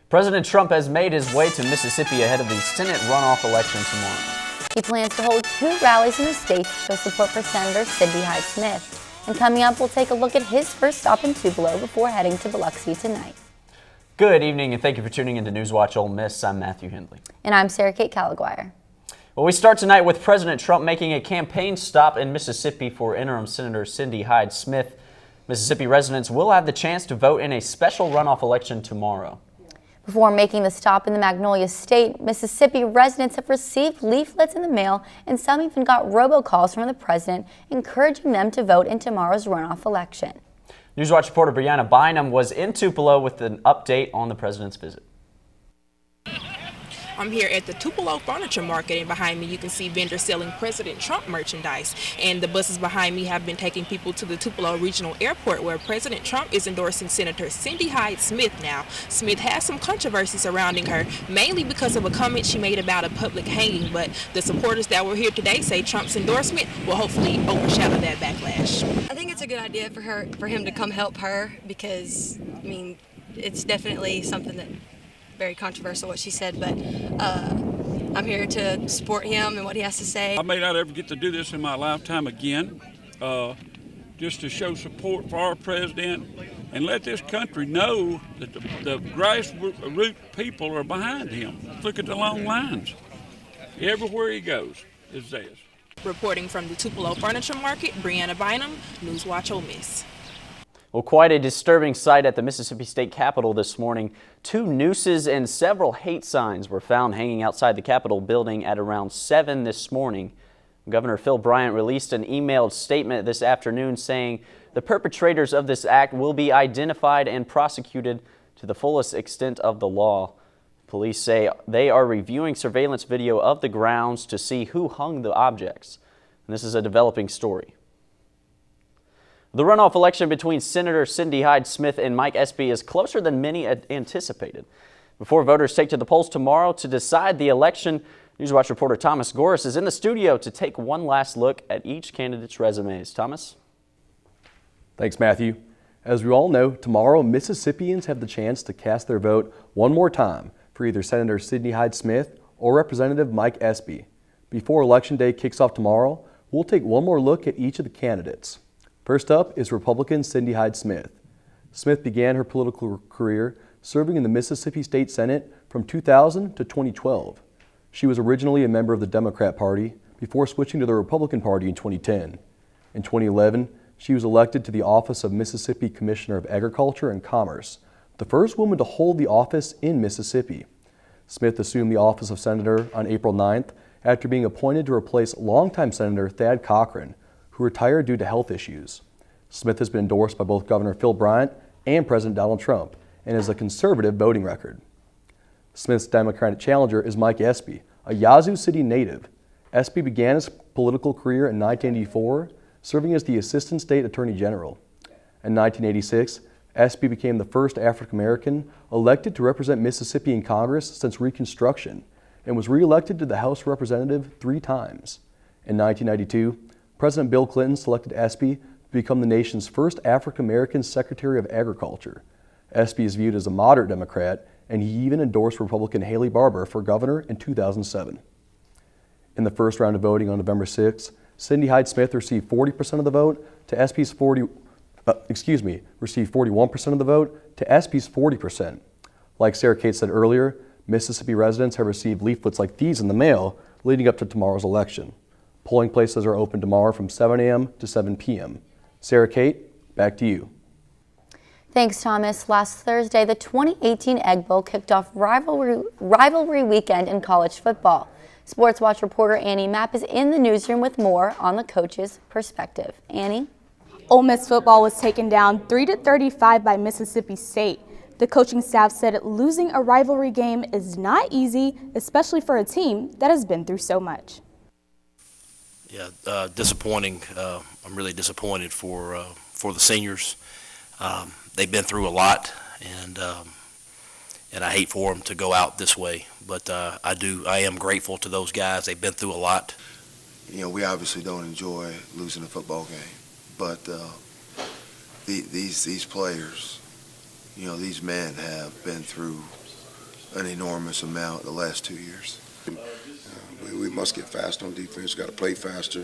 President Trump has made his way to Mississippi ahead of the Senate runoff election tomorrow. He plans to hold 2 rallies in the state to show support for Senator Cindy Hyde-Smith. And coming up, we'll take a look at his first stop in Tupelo before heading to Biloxi tonight. Good evening, and thank you for tuning in to NewsWatch Ole Miss. I'm Matthew Hendley. And I'm Sarah Kate Caliguire. Well, we start tonight with President Trump making a campaign stop in Mississippi for interim Senator Cindy Hyde-Smith. Mississippi residents will have the chance to vote in a special runoff election tomorrow. Before making the stop in the Magnolia State, Mississippi residents have received leaflets in the mail, and some even got robocalls from the president encouraging them to vote in tomorrow's runoff election. NewsWatch reporter Brianna Bynum was in Tupelo with an update on the president's visit. I'm here at the Tupelo Furniture Market, and behind me you can see vendors selling President Trump merchandise. And the buses behind me have been taking people to the Tupelo Regional Airport, where President Trump is endorsing Senator Cindy Hyde-Smith now. Smith has some controversy surrounding her, mainly because of a comment she made about a public hanging, but the supporters that were here today say Trump's endorsement will hopefully overshadow that backlash. I think it's a good idea for him to come help her, because, I mean, it's definitely something that very controversial what she said, but I'm here to support him and what he has to say. I may not ever get to do this in my lifetime again, just to show support for our president and let this country know that the grassroots people are behind him. Look at the long lines. Everywhere he goes is this. Reporting from the Tupelo Furniture Market, Brianna Bynum, NewsWatch Ole Miss. Well, quite a disturbing sight at the Mississippi State Capitol this morning. 2 nooses and several hate signs were found hanging outside the Capitol building at around 7 this morning. Governor Phil Bryant released an emailed statement this afternoon saying the perpetrators of this act will be identified and prosecuted to the fullest extent of the law. Police say they are reviewing surveillance video of the grounds to see who hung the objects. And this is a developing story. The runoff election between Senator Cindy Hyde-Smith and Mike Espy is closer than many had anticipated. Before voters take to the polls tomorrow to decide the election, NewsWatch reporter Thomas Goris is in the studio to take one last look at each candidate's resumes. Thomas? Thanks, Matthew. As we all know, tomorrow Mississippians have the chance to cast their vote one more time for either Senator Cindy Hyde-Smith or Representative Mike Espy. Before Election Day kicks off tomorrow, we'll take one more look at each of the candidates. First up is Republican Cindy Hyde-Smith. Smith began her political career serving in the Mississippi State Senate from 2000 to 2012. She was originally a member of the Democrat Party before switching to the Republican Party in 2010. In 2011, she was elected to the office of Mississippi Commissioner of Agriculture and Commerce, the first woman to hold the office in Mississippi. Smith assumed the office of senator on April 9th after being appointed to replace longtime Senator Thad Cochran, who retired due to health issues. Smith has been endorsed by both Governor Phil Bryant and President Donald Trump and has a conservative voting record. Smith's Democratic challenger is Mike Espy, a Yazoo City native. Espy began his political career in 1984, serving as the Assistant State Attorney General. In 1986, Espy became the first African American elected to represent Mississippi in Congress since Reconstruction and was re-elected to the House of Representatives 3 times. In 1992, President Bill Clinton selected Espy to become the nation's first African-American Secretary of Agriculture. Espy is viewed as a moderate Democrat, and he even endorsed Republican Haley Barbour for governor in 2007. In the first round of voting on November 6, Cindy Hyde-Smith received 40% of the vote to Espy's received 41% of the vote to Espy's 40%. Like Sarah Kate said earlier, Mississippi residents have received leaflets like these in the mail leading up to tomorrow's election. Polling places are open tomorrow from 7 a.m. to 7 p.m. Sarah Kate, back to you. Thanks, Thomas. Last Thursday, the 2018 Egg Bowl kicked off rivalry weekend in college football. Sports Watch reporter Annie Mapp is in the newsroom with more on the coach's perspective. Annie? Ole Miss football was taken down 30-35 by Mississippi State. The coaching staff said losing a rivalry game is not easy, especially for a team that has been through so much. Yeah, disappointing. I'm really disappointed for the seniors. They've been through a lot, and I hate for them to go out this way. But I am grateful to those guys. They've been through a lot. You know, we obviously don't enjoy losing a football game, but these players, you know, these men have been through an enormous amount the last 2 years. We must get faster on defense. Got to play faster.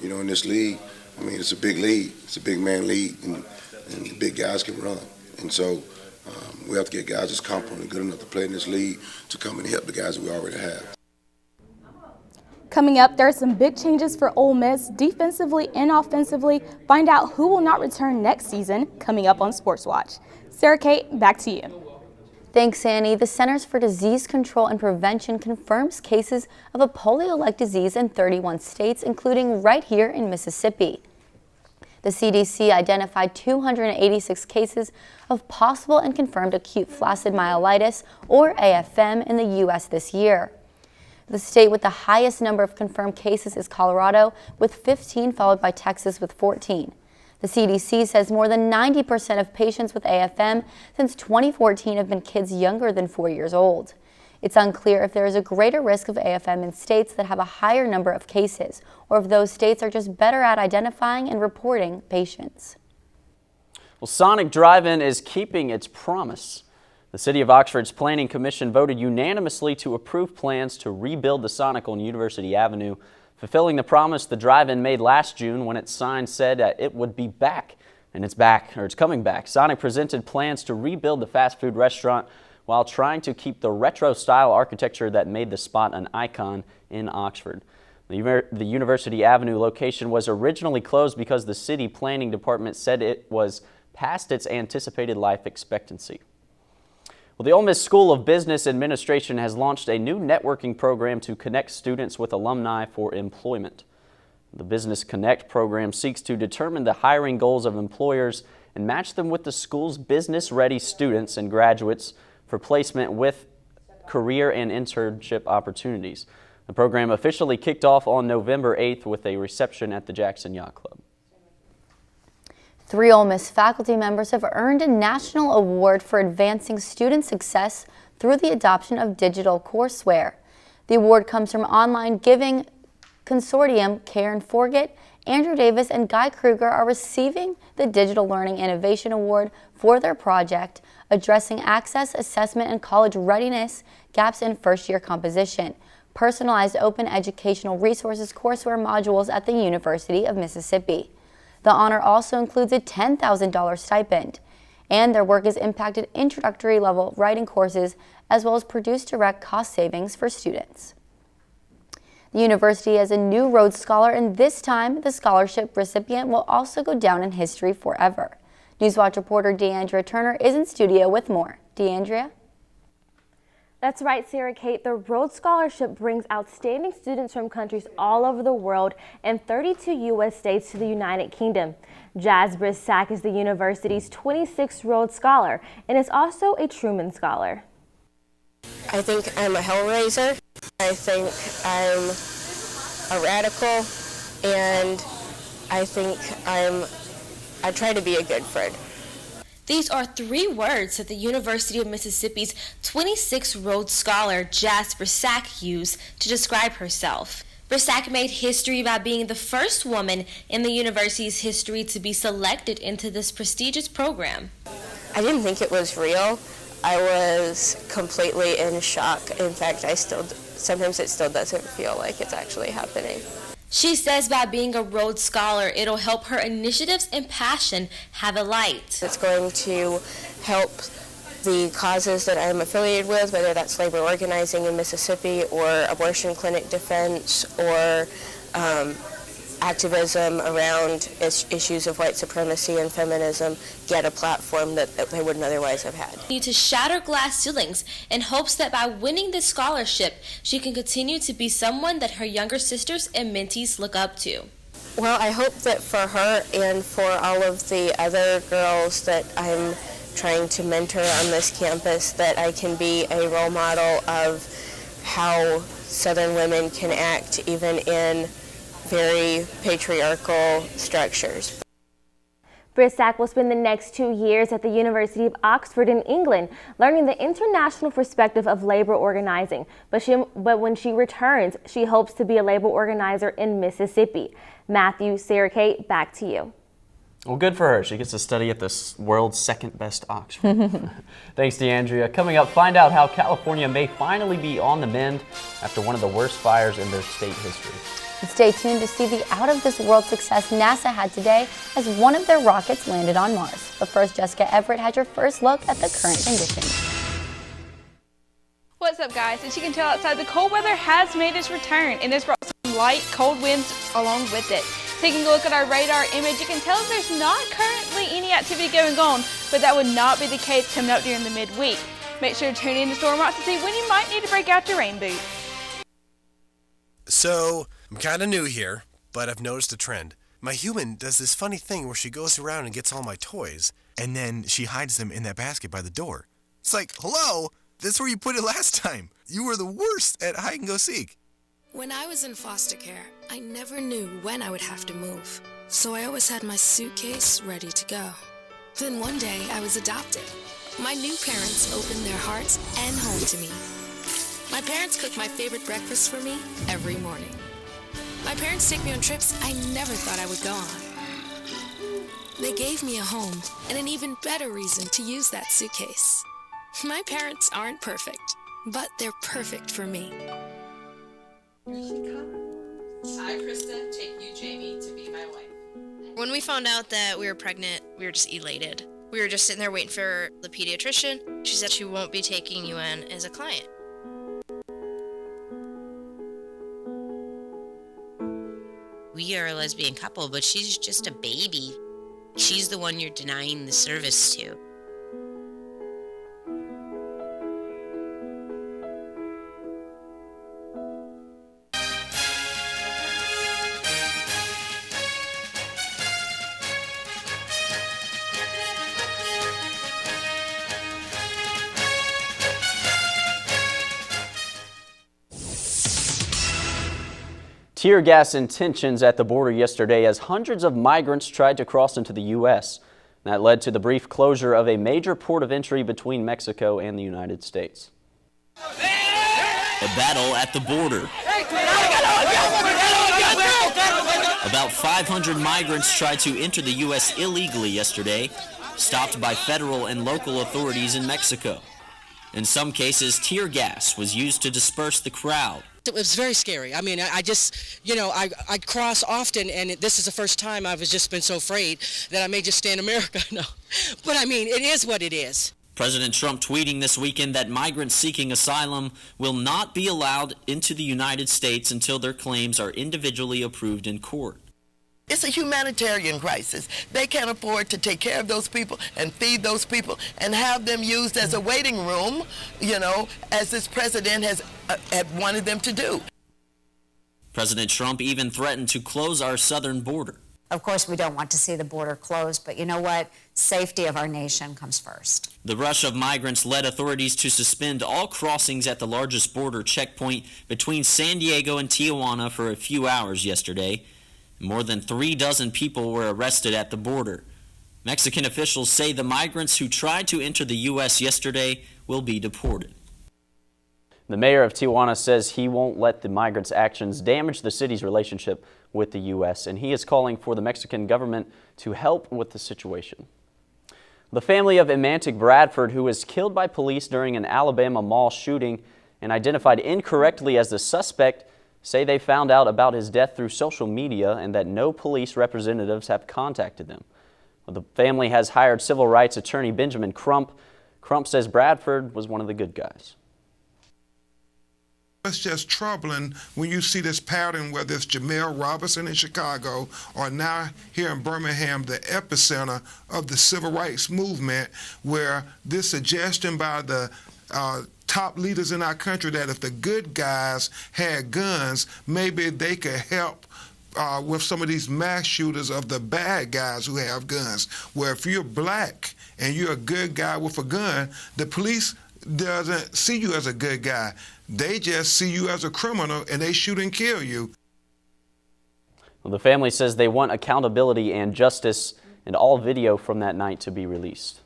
In this league, I mean, it's a big league. It's a big man league, and the big guys can run. And so we have to get guys that's competent and good enough to play in this league to come and help the guys that we already have. Coming up, there are some big changes for Ole Miss defensively and offensively. Find out who will not return next season coming up on Sports Watch. Sarah Kate, back to you. Thanks, Annie. The Centers for Disease Control and Prevention confirms cases of a polio-like disease in 31 states, including right here in Mississippi. The CDC identified 286 cases of possible and confirmed acute flaccid myelitis, or AFM, in the U.S. this year. The state with the highest number of confirmed cases is Colorado, with 15, followed by Texas with 14. The CDC says more than 90% of patients with AFM since 2014 have been kids younger than 4 years old. It's unclear if there is a greater risk of AFM in states that have a higher number of cases, or if those states are just better at identifying and reporting patients. Well, Sonic Drive-In is keeping its promise. The City of Oxford's Planning Commission voted unanimously to approve plans to rebuild the Sonic on University Avenue, fulfilling the promise the drive-in made last June when its sign said that it would be back. And it's coming back. Sonic presented plans to rebuild the fast food restaurant while trying to keep the retro-style architecture that made the spot an icon in Oxford. The University Avenue location was originally closed because the city planning department said it was past its anticipated life expectancy. Well, the Ole Miss School of Business Administration has launched a new networking program to connect students with alumni for employment. The Business Connect program seeks to determine the hiring goals of employers and match them with the school's business-ready students and graduates for placement with career and internship opportunities. The program officially kicked off on November 8th with a reception at the Jackson Yacht Club. 3 Ole Miss faculty members have earned a national award for advancing student success through the adoption of digital courseware. The award comes from Online Giving Consortium. Karen Forget, Andrew Davis, and Guy Kruger are receiving the Digital Learning Innovation Award for their project addressing access, assessment, and college readiness gaps in first-year composition, personalized open educational resources courseware modules at the University of Mississippi. The honor also includes a $10,000 stipend, and their work has impacted introductory level writing courses as well as produced direct cost savings for students. The university has a new Rhodes Scholar, and this time the scholarship recipient will also go down in history forever. NewsWatch reporter DeAndria Turner is in studio with more. DeAndria? That's right, Sarah Kate. The Rhodes Scholarship brings outstanding students from countries all over the world and 32 U.S. states to the United Kingdom. Jazz Brissac is the university's 26th Rhodes Scholar and is also a Truman Scholar. I think I'm a hellraiser. I think I'm a radical, and I think I try to be a good friend. These are 3 words that the University of Mississippi's 26th Rhodes Scholar, Jazz Brissac, used to describe herself. Brissac made history by being the first woman in the university's history to be selected into this prestigious program. I didn't think it was real. I was completely in shock. In fact, sometimes it still doesn't feel like it's actually happening. She says by being a Rhodes Scholar, it'll help her initiatives and passion have a light. It's going to help the causes that I'm affiliated with, whether that's labor organizing in Mississippi or abortion clinic defense or activism around issues of white supremacy and feminism, get a platform that they wouldn't otherwise have had. Need to shatter glass ceilings in hopes that by winning this scholarship, she can continue to be someone that her younger sisters and mentees look up to. Well, I hope that for her and for all of the other girls that I'm trying to mentor on this campus, that I can be a role model of how Southern women can act even in very patriarchal structures. Brissac will spend the next 2 years at the University of Oxford in England, learning the international perspective of labor organizing. But when she returns, she hopes to be a labor organizer in Mississippi. Matthew, Sarah Kate, back to you. Well, good for her. She gets to study at the world's second best Oxford. Thanks, DeAndria. Coming up, find out how California may finally be on the mend after one of the worst fires in their state history. And stay tuned to see the out-of-this-world success NASA had today as one of their rockets landed on Mars. But first, Jessica Everett had your first look at the current conditions. What's up, guys? As you can tell outside, the cold weather has made its return, and it's brought some light, cold winds along with it. Taking a look at our radar image, you can tell that there's not currently any activity going on, but that would not be the case coming up during the midweek. Make sure to tune in to Storm Watch to see when you might need to break out your rain boots. So, I'm kind of new here, but I've noticed a trend. My human does this funny thing where she goes around and gets all my toys, and then she hides them in that basket by the door. It's like, hello, that's where you put it last time. You were the worst at hide and go seek. When I was in foster care, I never knew when I would have to move, so I always had my suitcase ready to go. Then one day, I was adopted. My new parents opened their hearts and home to me. My parents cook my favorite breakfast for me every morning. My parents take me on trips I never thought I would go on. They gave me a home and an even better reason to use that suitcase. My parents aren't perfect, but they're perfect for me. Here she comes. Hi, Krista. Take you, Jamie, to be my wife. When we found out that we were pregnant, we were just elated. We were just sitting there waiting for the pediatrician. She said she won't be taking you in as a client. We are a lesbian couple, but she's just a baby. She's the one you're denying the service to. Tear gas and tensions at the border yesterday as hundreds of migrants tried to cross into the U.S. That led to the brief closure of a major port of entry between Mexico and the United States. A battle at the border. About 500 migrants tried to enter the U.S. illegally yesterday, stopped by federal and local authorities in Mexico. In some cases, tear gas was used to disperse the crowd. It was very scary. I mean, I just, I cross often, and this is the first time I've just been so afraid that I may just stay in America. No, but I mean, it is what it is. President Trump tweeting this weekend that migrants seeking asylum will not be allowed into the United States until their claims are individually approved in court. It's a humanitarian crisis. They can't afford to take care of those people and feed those people and have them used as a waiting room, as this president has wanted them to do. President Trump even threatened to close our southern border. Of course, we don't want to see the border closed, but you know what? Safety of our nation comes first. The rush of migrants led authorities to suspend all crossings at the largest border checkpoint between San Diego and Tijuana for a few hours yesterday. More than 36 people were arrested at the border. Mexican officials say the migrants who tried to enter the U.S. yesterday will be deported. The mayor of Tijuana says he won't let the migrants' actions damage the city's relationship with the U.S., and he is calling for the Mexican government to help with the situation. The family of Imantic Bradford, who was killed by police during an Alabama mall shooting and identified incorrectly as the suspect, say they found out about his death through social media and that no police representatives have contacted them. The family has hired civil rights attorney Benjamin Crump. Crump says Bradford was one of the good guys. It's just troubling when you see this pattern, whether it's Jamel Robinson in Chicago or now here in Birmingham, the epicenter of the civil rights movement, where this suggestion by the top leaders in our country that if the good guys had guns, maybe they could help with some of these mass shooters of the bad guys who have guns. Where if you're black and you're a good guy with a gun, the police doesn't see you as a good guy. They just see you as a criminal and they shoot and kill you. Well, the family says they want accountability and justice and all video from that night to be released.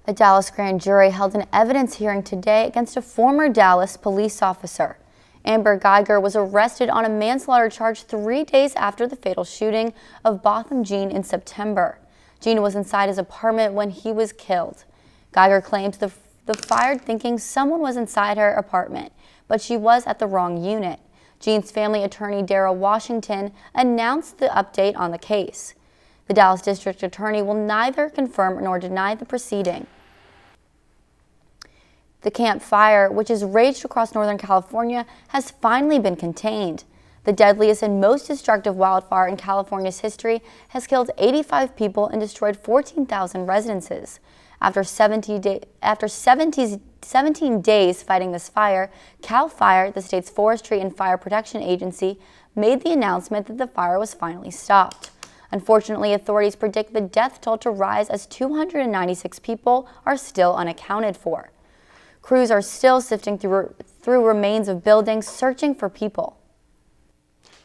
A Dallas grand jury held an evidence hearing today against a former Dallas police officer. Amber Geiger was arrested on a manslaughter charge 3 days after the fatal shooting of Botham Jean in September. Jean was inside his apartment when he was killed. Geiger claimed the fired thinking someone was inside her apartment, but she was at the wrong unit. Jean's family attorney, Daryl Washington, announced the update on the case. The Dallas District Attorney will neither confirm nor deny the proceeding. The Camp Fire, which has raged across Northern California, has finally been contained. The deadliest and most destructive wildfire in California's history has killed 85 people and destroyed 14,000 residences. After 17 days fighting this fire, CAL FIRE, the state's forestry and fire protection agency, made the announcement that the fire was finally stopped. Unfortunately, authorities predict the death toll to rise as 296 people are still unaccounted for. Crews are still sifting through remains of buildings, searching for people.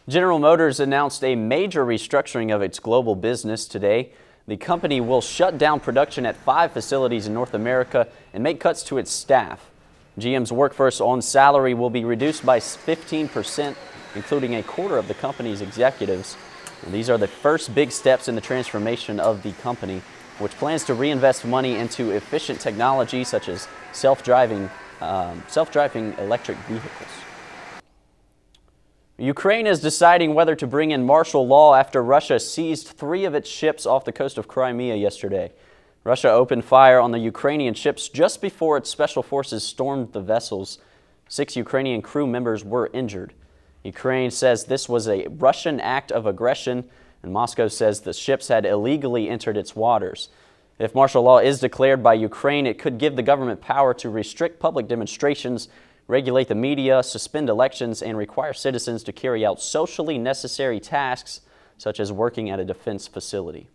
General Motors announced a major restructuring of its global business today. The company will shut down production at 5 facilities in North America and make cuts to its staff. GM's workforce on salary will be reduced by 15%, including a quarter of the company's executives. And these are the first big steps in the transformation of the company, which plans to reinvest money into efficient technology such as self-driving electric vehicles. Ukraine is deciding whether to bring in martial law after Russia seized 3 of its ships off the coast of Crimea yesterday. Russia opened fire on the Ukrainian ships just before its special forces stormed the vessels. 6 Ukrainian crew members were injured. Ukraine says this was a Russian act of aggression, and Moscow says the ships had illegally entered its waters. If martial law is declared by Ukraine, it could give the government power to restrict public demonstrations, regulate the media, suspend elections, and require citizens to carry out socially necessary tasks, such as working at a defense facility.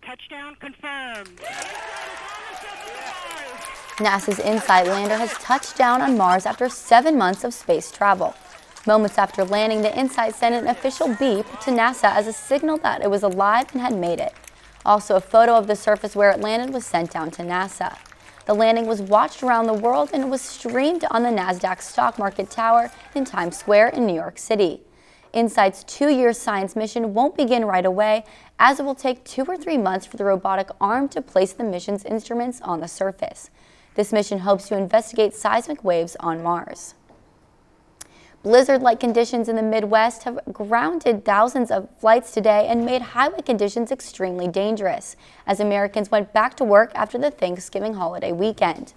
Touchdown confirmed. NASA's InSight lander has touched down on Mars after 7 months of space travel. Moments after landing, the InSight sent an official beep to NASA as a signal that it was alive and had made it. Also, a photo of the surface where it landed was sent down to NASA. The landing was watched around the world and was streamed on the NASDAQ stock market tower in Times Square in New York City. InSight's 2-year science mission won't begin right away, as it will take 2 or 3 months for the robotic arm to place the mission's instruments on the surface. This mission hopes to investigate seismic waves on Mars. Blizzard-like conditions in the Midwest have grounded thousands of flights today and made highway conditions extremely dangerous as Americans went back to work after the Thanksgiving holiday weekend.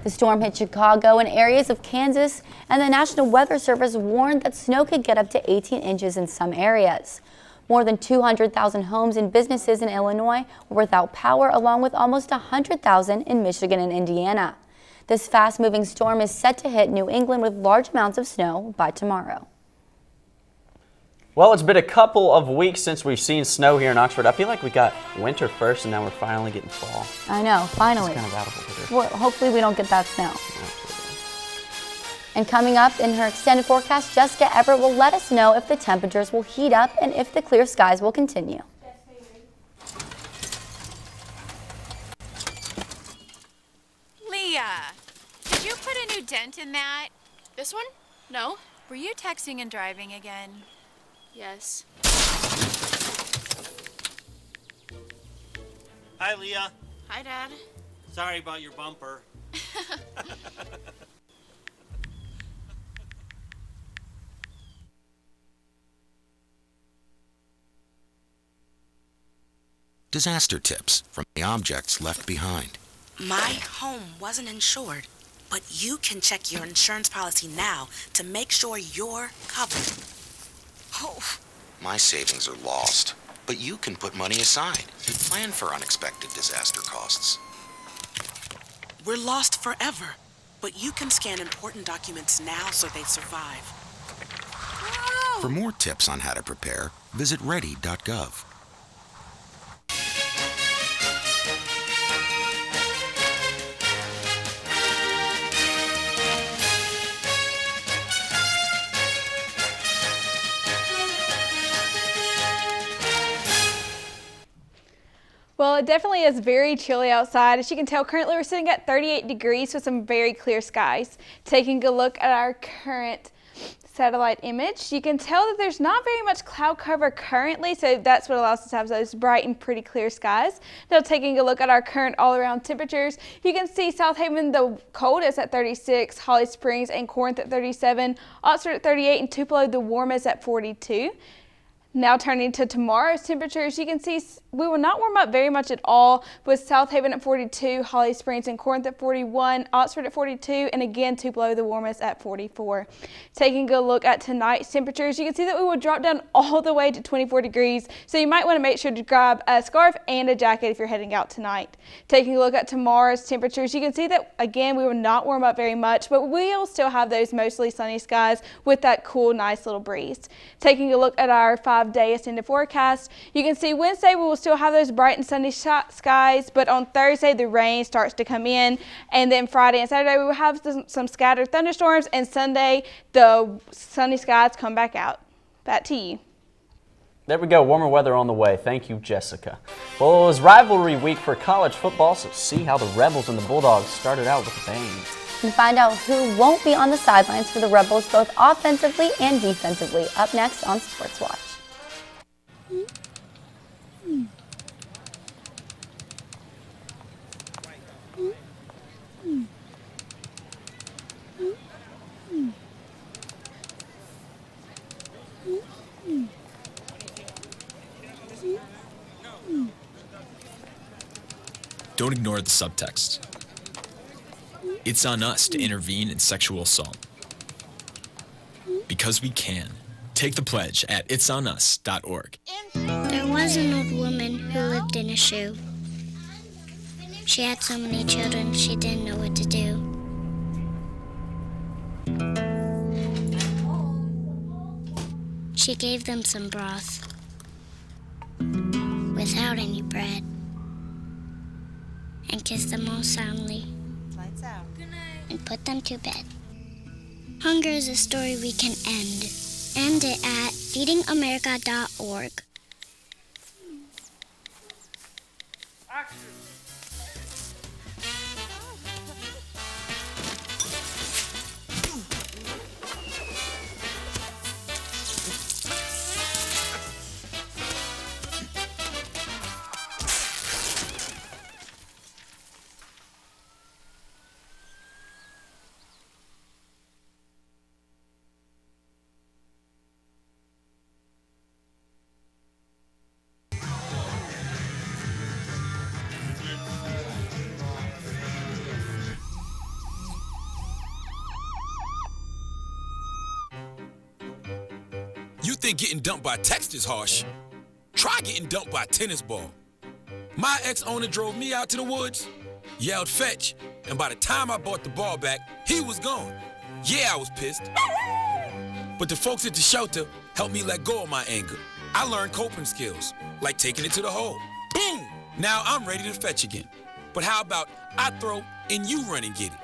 The storm hit Chicago and areas of Kansas, and the National Weather Service warned that snow could get up to 18 inches in some areas. More than 200,000 homes and businesses in Illinois were without power, along with almost 100,000 in Michigan and Indiana. This fast-moving storm is set to hit New England with large amounts of snow by tomorrow. Well, it's been a couple of weeks since we've seen snow here in Oxford. I feel like we got winter first, and now we're finally getting fall. I know, finally. It's kind of out of order. Well, hopefully we don't get that snow. And coming up in her extended forecast, Jessica Everett will let us know if the temperatures will heat up and if the clear skies will continue. Leah, did you put a new dent in that? This one? No. Were you texting and driving again? Yes. Hi, Leah. Hi, Dad. Sorry about your bumper. Disaster tips from the objects left behind. My home wasn't insured, but you can check your insurance policy now to make sure you're covered. Oh. My savings are lost, but you can put money aside and plan for unexpected disaster costs. We're lost forever, but you can scan important documents now so they survive. Whoa. For more tips on how to prepare, visit ready.gov. Well, it definitely is very chilly outside. As you can tell, currently we're sitting at 38 degrees with some very clear skies. Taking a look at our current satellite image, you can tell that there's not very much cloud cover currently, so that's what allows us to have those bright and pretty clear skies. Now taking a look at our current all-around temperatures, you can see South Haven the coldest at 36, Holly Springs and Corinth at 37, Oxford at 38, and Tupelo the warmest at 42. Now turning to tomorrow's temperatures, you can see we will not warm up very much at all, with South Haven at 42, Holly Springs and Corinth at 41, Oxford at 42, and again Tupelo the warmest at 44. Taking a look at tonight's temperatures, you can see that we will drop down all the way to 24 degrees, so you might want to make sure to grab a scarf and a jacket if you're heading out tonight. Taking a look at tomorrow's temperatures, you can see that again we will not warm up very much, but we'll still have those mostly sunny skies with that cool, nice little breeze. Taking a look at our 5-day extended forecast, you can see Wednesday we will still have those bright and sunny skies, but on Thursday the rain starts to come in, and then Friday and Saturday we will have some scattered thunderstorms, and Sunday the sunny skies come back out. Back to you. There we go, warmer weather on the way. Thank you, Jessica. Well, it was rivalry week for college football, so see how the Rebels and the Bulldogs started out with a bang. And find out who won't be on the sidelines for the Rebels both offensively and defensively up next on Sports Watch. Don't ignore the subtext. It's on us to intervene in sexual assault. Because we can. Take the pledge at itsonus.org. There was an old woman who lived in a shoe. She had so many children she didn't know what to do. She gave them some broth without any bread and kissed them all soundly and put them to bed. Hunger is a story we can end. End it at feedingamerica.org. You think getting dumped by text is harsh? Try getting dumped by a tennis ball. My ex-owner drove me out to the woods, yelled fetch, and by the time I bought the ball back, he was gone. Yeah, I was pissed. But the folks at the shelter helped me let go of my anger. I learned coping skills, like taking it to the hole. Boom! Now I'm ready to fetch again. But how about I throw and you run and get it?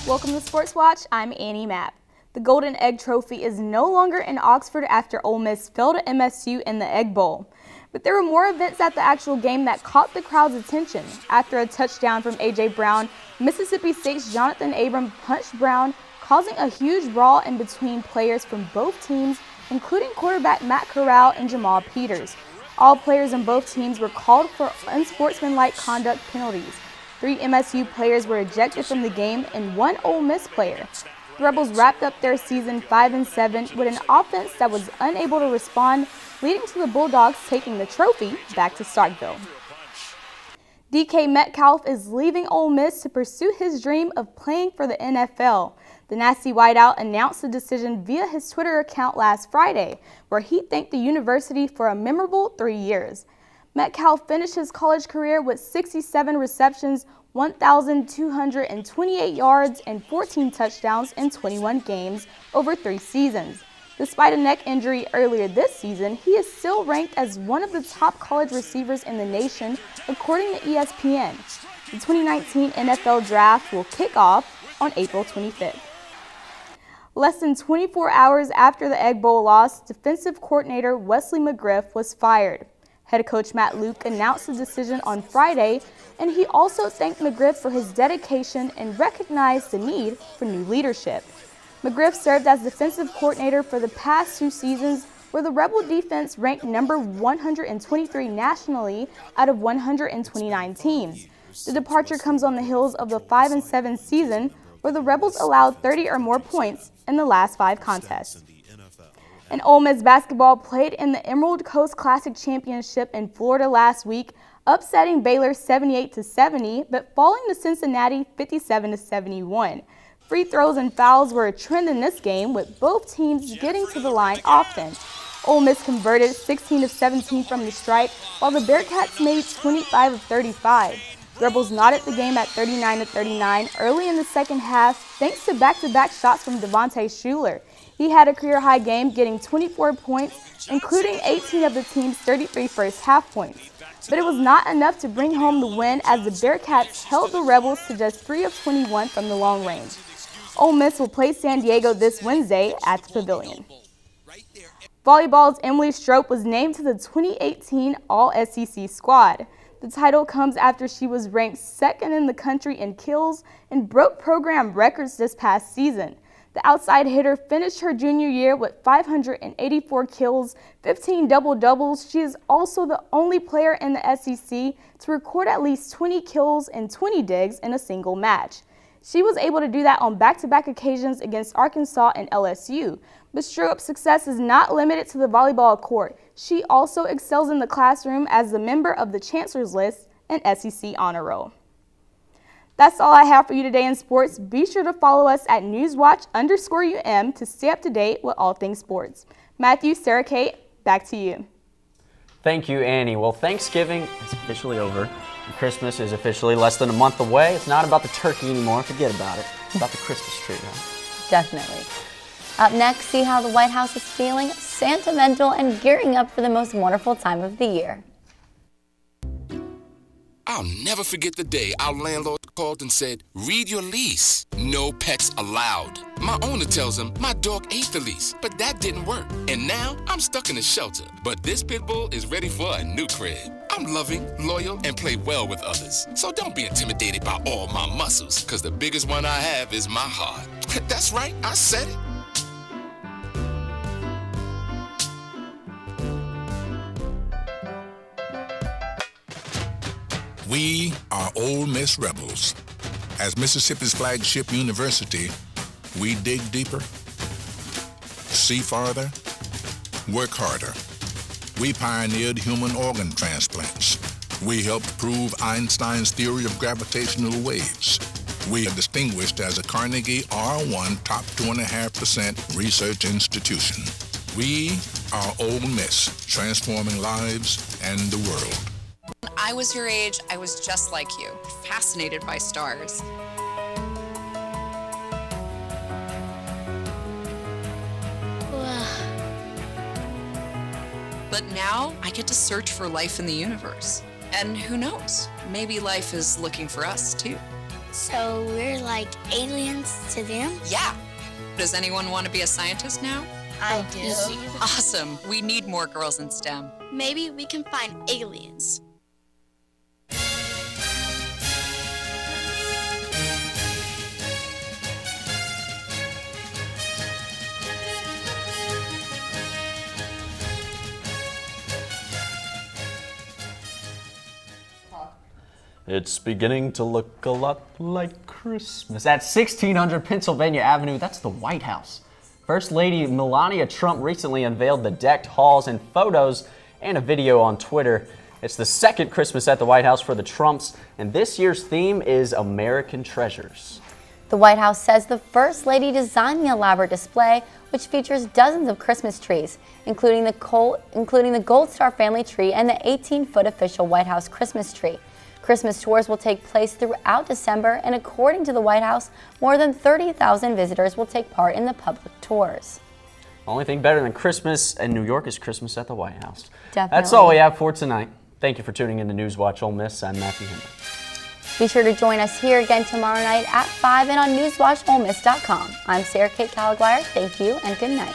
Welcome to Sports Watch. I'm Annie Mapp. The Golden Egg Trophy is no longer in Oxford after Ole Miss fell to MSU in the Egg Bowl. But there were more events at the actual game that caught the crowd's attention. After a touchdown from A.J. Brown, Mississippi State's Jonathan Abram punched Brown, causing a huge brawl in between players from both teams, including quarterback Matt Corral and Jamal Peters. All players on both teams were called for unsportsmanlike conduct penalties. 3 MSU players were ejected from the game and 1 Ole Miss player. The Rebels wrapped up their season 5-7 with an offense that was unable to respond, leading to the Bulldogs taking the trophy back to Starkville. DK Metcalf is leaving Ole Miss to pursue his dream of playing for the NFL. The nasty wideout announced the decision via his Twitter account last Friday, where he thanked the university for a memorable 3 years. Metcalf finished his college career with 67 receptions, 1,228 yards, and 14 touchdowns in 21 games over 3 seasons. Despite a neck injury earlier this season, he is still ranked as one of the top college receivers in the nation, according to ESPN. The 2019 NFL Draft will kick off on April 25th. Less than 24 hours after the Egg Bowl loss, defensive coordinator Wesley McGriff was fired. Head coach Matt Luke announced the decision on Friday, and he also thanked McGriff for his dedication and recognized the need for new leadership. McGriff served as defensive coordinator for the past 2 seasons, where the Rebel defense ranked number 123 nationally out of 129 teams. The departure comes on the heels of the 5-7 season, where the Rebels allowed 30 or more points in the last 5 contests. And Ole Miss basketball played in the Emerald Coast Classic Championship in Florida last week, upsetting Baylor 78-70, but falling to Cincinnati 57-71. Free throws and fouls were a trend in this game, with both teams getting to the line often. Ole Miss converted 16 of 17 from the stripe, while the Bearcats made 25 of 35. The Rebels knotted the game at 39-39 early in the second half, thanks to back-to-back shots from Devontae Shuler. He had a career-high game, getting 24 points, including 18 of the team's 33 first-half points. But it was not enough to bring home the win, as the Bearcats held the Rebels to just 3 of 21 from the long range. Ole Miss will play San Diego this Wednesday at the Pavilion. Volleyball's Emily Strope was named to the 2018 All-SEC squad. The title comes after she was ranked second in the country in kills and broke program records this past season. The outside hitter finished her junior year with 584 kills, 15 double-doubles. She is also the only player in the SEC to record at least 20 kills and 20 digs in a single match. She was able to do that on back-to-back occasions against Arkansas and LSU. But Stroup's success is not limited to the volleyball court. She also excels in the classroom as a member of the Chancellor's List and SEC Honor Roll. That's all I have for you today in sports. Be sure to follow us at NewsWatch_UM to stay up to date with all things sports. Matthew, Sarah Kate, back to you. Thank you, Annie. Well, Thanksgiving is officially over. And Christmas is officially less than a month away. It's not about the turkey anymore. Forget about it. It's about the Christmas tree, right? Definitely. Up next, see how the White House is feeling sentimental and gearing up for the most wonderful time of the year. I'll never forget the day our landlord called and said, "Read your lease. No pets allowed." My owner tells him my dog ate the lease, but that didn't work. And now I'm stuck in a shelter. But this pit bull is ready for a new crib. I'm loving, loyal, and play well with others. So don't be intimidated by all my muscles, because the biggest one I have is my heart. That's right, I said it. We are Ole Miss Rebels. As Mississippi's flagship university, we dig deeper, see farther, work harder. We pioneered human organ transplants. We helped prove Einstein's theory of gravitational waves. We are distinguished as a Carnegie R1 top 2.5% research institution. We are Ole Miss, transforming lives and the world. When I was your age, I was just like you, fascinated by stars. But now I get to search for life in the universe. And who knows, maybe life is looking for us too. So we're like aliens to them? Yeah. Does anyone want to be a scientist now? I do. Awesome. We need more girls in STEM. Maybe we can find aliens. It's beginning to look a lot like Christmas. At 1600 Pennsylvania Avenue, that's the White House. First Lady Melania Trump recently unveiled the decked halls and photos and a video on Twitter. It's the second Christmas at the White House for the Trumps, and this year's theme is American Treasures. The White House says the First Lady designed the elaborate display, which features dozens of Christmas trees, including the Gold Star family tree and the 18-foot official White House Christmas tree. Christmas tours will take place throughout December, and according to the White House, more than 30,000 visitors will take part in the public tours. Only thing better than Christmas in New York is Christmas at the White House. Definitely. That's all we have for tonight. Thank you for tuning in to NewsWatch Ole Miss. I'm Matthew Hendley. Be sure to join us here again tomorrow night at 5 and on NewsWatchOleMiss.com. I'm Sarah Kate Caliguire. Thank you and good night.